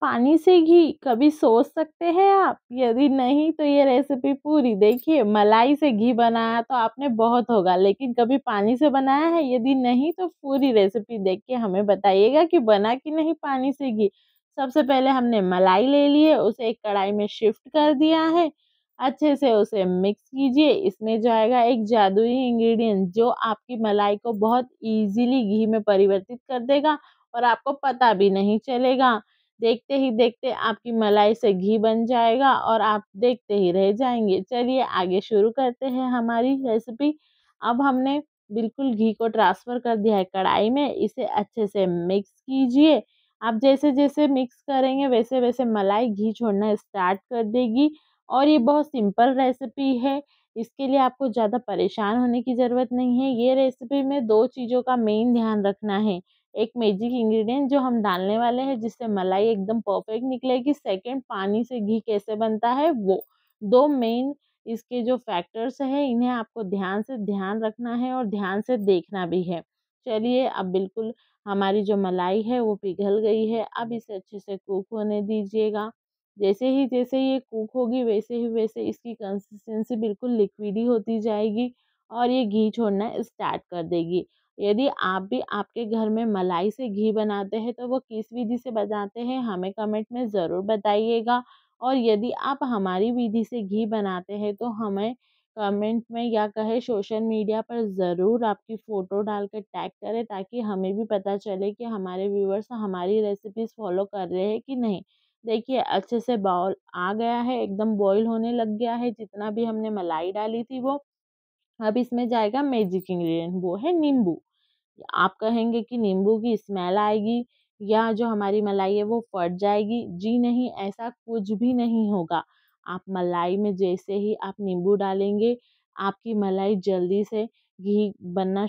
पानी से घी कभी सोच सकते हैं आप? यदि नहीं तो ये रेसिपी पूरी देखिए, मलाई से घी बनाया तो आपने बहुत होगा, लेकिन कभी पानी से बनाया है? यदि नहीं तो पूरी रेसिपी देख के हमें बताइएगा कि बना कि नहीं पानी से घी। सबसे पहले हमने मलाई ले ली है, उसे एक कढ़ाई में शिफ्ट कर दिया है। अच्छे से उसे मिक्स कीजिए। इसमें जाएगा एक जादुई इंग्रेडिएंट जो आपकी मलाई को बहुत ईज़िली घी में परिवर्तित कर देगा और आपको पता भी नहीं चलेगा। देखते ही देखते आपकी मलाई से घी बन जाएगा और आप देखते ही रह जाएँगे। चलिए आगे शुरू करते हैं हमारी रेसिपी। अब हमने बिल्कुल घी को ट्रांसफ़र कर दिया है कढ़ाई में, इसे अच्छे से मिक्स कीजिए। आप जैसे-जैसे मिक्स करेंगे वैसे-वैसे मलाई घी छोड़ना स्टार्ट कर देगी और ये बहुत सिंपल रेसिपी है। इसके लिए आपको ज़्यादा परेशान होने की ज़रूरत नहीं है। ये रेसिपी में 2 चीज़ों का मेन ध्यान रखना है। एक मैजिक इंग्रीडिएंट जो हम डालने वाले हैं जिससे मलाई एकदम परफेक्ट निकलेगी। सेकंड पानी से घी कैसे बनता है वो। 2 मेन इसके जो फैक्टर्स हैं इन्हें आपको ध्यान रखना है और ध्यान से देखना भी है। चलिए अब बिल्कुल हमारी जो मलाई है वो पिघल गई है। अब इसे अच्छे से कुक होने दीजिएगा। जैसे ये कुक होगी वैसे ही वैसे इसकी कंसिस्टेंसी बिल्कुल लिक्विडी होती जाएगी और ये घी छोड़ना स्टार्ट कर देगी। यदि आप भी आपके घर में मलाई से घी बनाते हैं तो वो किस विधि से बनाते हैं हमें कमेंट में ज़रूर बताइएगा। और यदि आप हमारी विधि से घी बनाते हैं तो हमें कमेंट में या कहे सोशल मीडिया पर ज़रूर आपकी फ़ोटो डाल कर टैग करें ताकि हमें भी पता चले कि हमारे व्यूअर्स हमारी रेसिपीज़ फॉलो कर रहे हैं कि नहीं। देखिए अच्छे से बॉल आ गया है, एकदम बॉईल होने लग गया है जितना भी हमने मलाई डाली थी वो। अब इसमें जाएगा मैजिक इंग्रेडिएंट वो है नींबू। आप कहेंगे कि नींबू की स्मेल आएगी या जो हमारी मलाई है वो फट जाएगी। जी नहीं, ऐसा कुछ भी नहीं होगा। आप मलाई में जैसे ही आप नींबू डालेंगे, आपकी मलाई जल्दी से घी बनाना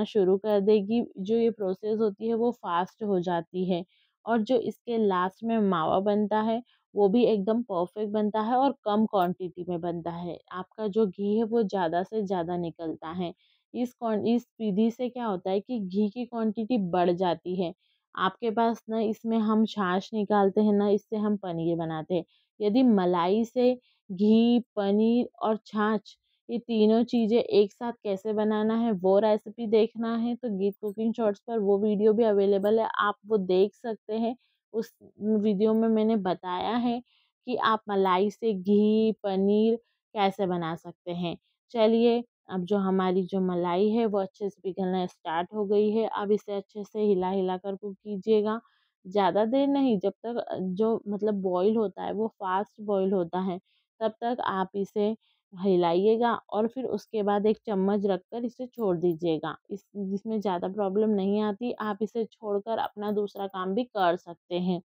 शुरू कर देगी। जो ये प्रोसेस होती है वो फ़ास्ट हो जाती है और जो इसके लास्ट में मावा बनता है, वो भी एकदम परफेक्ट बनता है और कम क्वांटिटी में बनता है। आपका जो घी है वो ज़्यादा से ज़्यादा निकलता है। इस विधि से क्या होता है कि घी की क्वांटिटी बढ़ जाती है। आपके पास ना इसमें हम छाछ निकालते हैं, ना इससे हम पनीर बनाते हैं। यदि मलाई से घी, पनीर और छाछ ये तीनों चीज़ें एक साथ कैसे बनाना है वो रेसिपी देखना है तो गीत कुकिंग शॉर्ट्स पर वो वीडियो भी अवेलेबल है, आप वो देख सकते हैं। उस वीडियो में मैंने बताया है कि आप मलाई से घी, पनीर कैसे बना सकते हैं। चलिए अब जो हमारी जो मलाई है वो अच्छे से पिघलना स्टार्ट हो गई है। अब इसे अच्छे से हिला-हिला कर कुक कीजिएगा। ज़्यादा देर नहीं, जब तक जो मतलब बॉईल होता है वो फ़ास्ट बॉईल होता है, तब तक आप इसे हिलाइएगा और फिर उसके बाद एक चम्मच रखकर इसे छोड़ दीजिएगा। इसमें ज़्यादा प्रॉब्लम नहीं आती, आप इसे छोड़कर अपना दूसरा काम भी कर सकते हैं।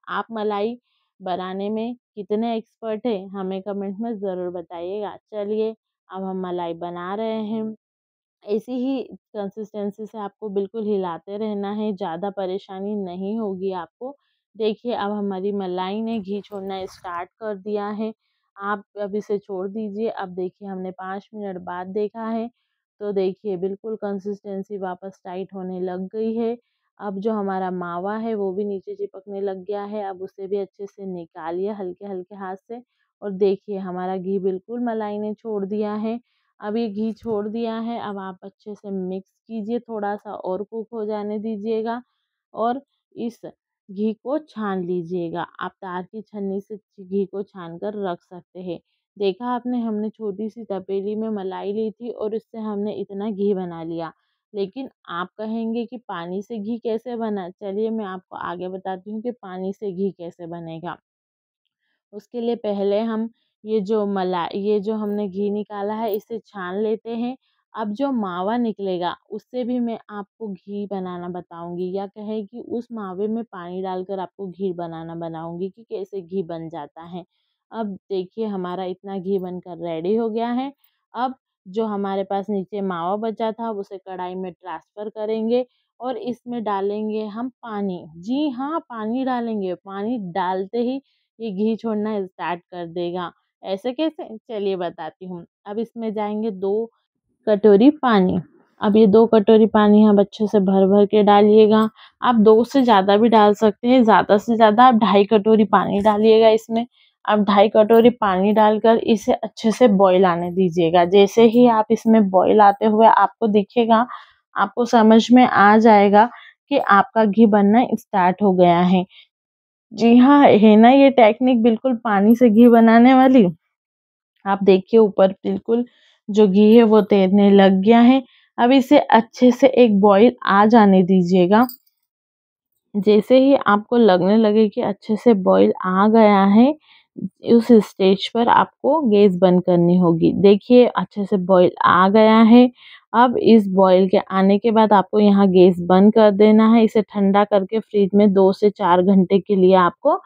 आप मलाई बनाने में कितने एक्सपर्ट हैं हमें कमेंट में ज़रूर बताइएगा। चलिए अब हम मलाई बना रहे हैं। ऐसी ही कंसिस्टेंसी से आपको बिल्कुल हिलाते रहना है, ज़्यादा परेशानी नहीं होगी आपको। देखिए अब हमारी मलाई ने घी छोड़ना स्टार्ट कर दिया है। आप अब इसे छोड़ दीजिए। अब देखिए हमने 5 मिनट बाद देखा है, तो देखिए बिल्कुल कंसिस्टेंसी वापस टाइट होने लग गई है। अब जो हमारा मावा है वो भी नीचे चिपकने लग गया है। अब उसे भी अच्छे से निकालिए हल्के-हल्के हाथ से और देखिए हमारा घी बिल्कुल मलाई ने छोड़ दिया है। अब ये घी छोड़ दिया है, अब आप अच्छे से मिक्स कीजिए, थोड़ा-सा और कुक हो जाने दीजिएगा और इस घी को छान लीजिएगा। आप तार की छन्नी से घी को छान कर रख सकते हैं। देखा आपने हमने छोटी-सी तपेली में मलाई ली थी और इससे हमने इतना घी बना लिया। लेकिन आप कहेंगे कि पानी से घी कैसे बना? चलिए मैं आपको आगे बताती हूँ कि पानी से घी कैसे बनेगा। उसके लिए पहले हम ये जो हमने घी निकाला है इसे छान लेते हैं। अब जो मावा निकलेगा उससे भी मैं आपको घी बनाना बताऊँगी या कहे कि उस मावे में पानी डालकर आपको घी बनाना बनाऊँगी कि कैसे घी बन जाता है। अब देखिए हमारा इतना घी बनकर रेडी हो गया है। अब जो हमारे पास नीचे मावा बचा था उसे कढ़ाई में ट्रांसफ़र करेंगे और इसमें डालेंगे हम पानी। जी हाँ, पानी डालेंगे। पानी डालते ही ये घी छोड़ना स्टार्ट कर देगा। ऐसे कैसे? चलिए बताती हूँ। अब इसमें जाएँगे 2 कटोरी पानी। अब ये 2 कटोरी पानी आप अच्छे से भर-भर के डालिएगा। आप 2 से ज़्यादा भी डाल सकते हैं, ज़्यादा से ज़्यादा आप 2.5 कटोरी पानी डालिएगा इसमें। अब 2.5 कटोरी पानी डालकर इसे अच्छे से बॉईल आने दीजिएगा। जैसे ही आप इसमें बॉईल आते हुए आपको दिखेगा, आपको समझ में आ जाएगा कि आपका घी बनना स्टार्ट हो गया है। जी हाँ, है ना ये टेक्निक बिल्कुल पानी से घी बनाने वाली। आप देखिए ऊपर बिल्कुल जो घी है वो तैरने लग गया है। अब इसे अच्छे से एक बॉईल आ जाने दीजिएगा। जैसे ही आपको लगने लगे कि अच्छे से बॉईल आ गया है, उस स्टेज पर आपको गैस बंद करनी होगी। देखिए अच्छे से बॉईल आ गया है। अब इस बॉईल के आने के बाद आपको यहाँ गैस बंद कर देना है। इसे ठंडा करके फ्रिज में 2 से 4 घंटे के लिए आपको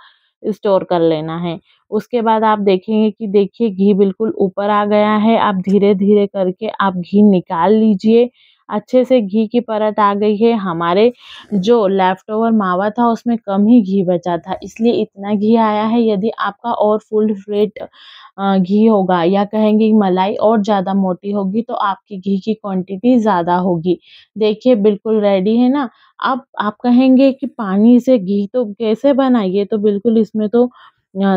स्टोर कर लेना है। उसके बाद आप देखेंगे कि देखिए घी बिल्कुल ऊपर आ गया है। आप धीरे-धीरे करके आप घी निकाल लीजिए। अच्छे से घी की परत आ गई है। हमारे जो लेफ्ट ओवर मावा था उसमें कम ही घी बचा था, इसलिए इतना घी आया है। यदि आपका और फुल फ्लेट घी होगा या कहेंगे मलाई और ज़्यादा मोटी होगी तो आपकी घी की क्वांटिटी ज़्यादा होगी। देखिए बिल्कुल रेडी है ना। अब आप कहेंगे कि पानी से घी तो कैसे बना? ये तो बिल्कुल इसमें तो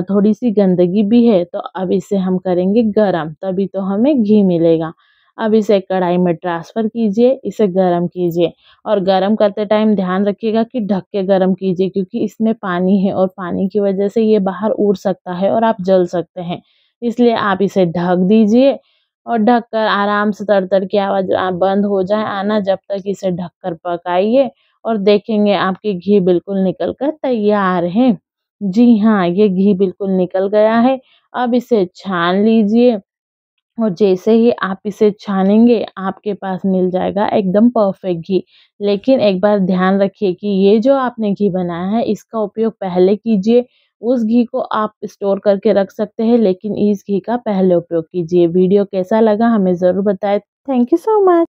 थोड़ी-सी गंदगी भी है, तो अब इसे हम करेंगे गरम, तभी तो हमें घी मिलेगा। अब इसे कढ़ाई में ट्रांसफ़र कीजिए, इसे गरम कीजिए और गरम करते टाइम ध्यान रखिएगा कि ढक के गरम कीजिए क्योंकि इसमें पानी है और पानी की वजह से ये बाहर उड़ सकता है और आप जल सकते हैं। इसलिए आप इसे ढक दीजिए और ढककर आराम से तर-तर की आवाज़ बंद हो जाए आना, जब तक इसे ढककर पकाइए और देखेंगे आपकी घी बिल्कुल निकल कर तैयार है। जी हाँ, ये घी बिल्कुल निकल गया है। अब इसे छान लीजिए और जैसे ही आप इसे छानेंगे, आपके पास मिल जाएगा एकदम परफेक्ट घी। लेकिन एक बार ध्यान रखिए कि ये जो आपने घी बनाया है, इसका उपयोग पहले कीजिए। उस घी को आप स्टोर करके रख सकते हैं, लेकिन इस घी का पहले उपयोग कीजिए। वीडियो कैसा लगा हमें ज़रूर बताएँ। Thank you so much.